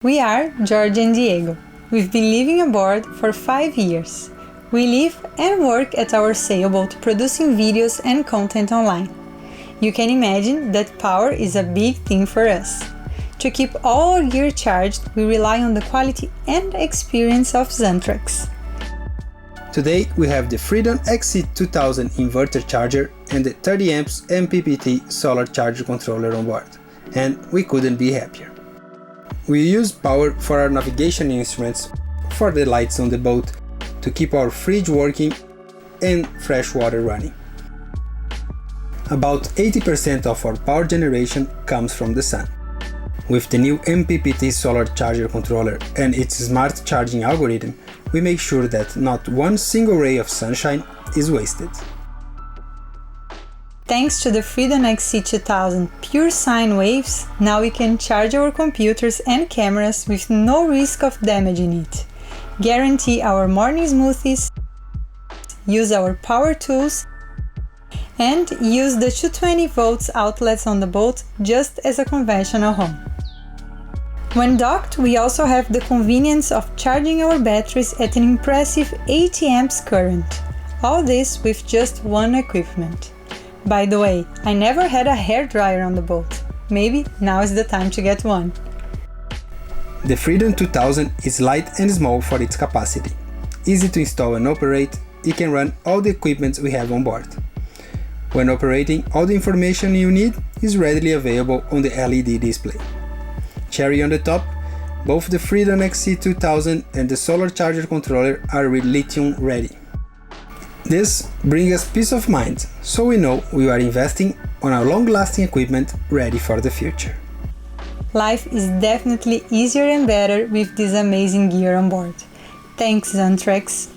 We are George and Diego. We've been living aboard for 5 years. We live and work at our sailboat producing videos and content online. You can imagine that power is a big thing for us. To keep all our gear charged, we rely on the quality and experience of Xantrex. Today we have the FREEDOM XC 2000 inverter charger and the 30 amps MPPT solar charger controller on board, and we couldn't be happier. We use power for our navigation instruments, for the lights on the boat, to keep our fridge working and fresh water running. About 80% of our power generation comes from the sun. With the new MPPT solar charger controller and its smart charging algorithm, we make sure that not one single ray of sunshine is wasted. Thanks to the FREEDOM XC 2000 pure sine waves, now we can charge our computers and cameras with no risk of damaging it, guarantee our morning smoothies, use our power tools, and use the 220 volts outlets on the boat just as a conventional home. When docked, we also have the convenience of charging our batteries at an impressive 80 amps current. All this with just one equipment. By the way, I never had a hairdryer on the boat. Maybe now is the time to get one. The FREEDOM 2000 is light and small for its capacity. Easy to install and operate, it can run all the equipment we have on board. When operating, all the information you need is readily available on the LED display. Cherry on the top, both the FREEDOM XC 2000 and the solar charger controller are lithium ready. This brings us peace of mind, so we know we are investing on our long-lasting equipment ready for the future. Life is definitely easier and better with this amazing gear on board. Thanks, Xantrex!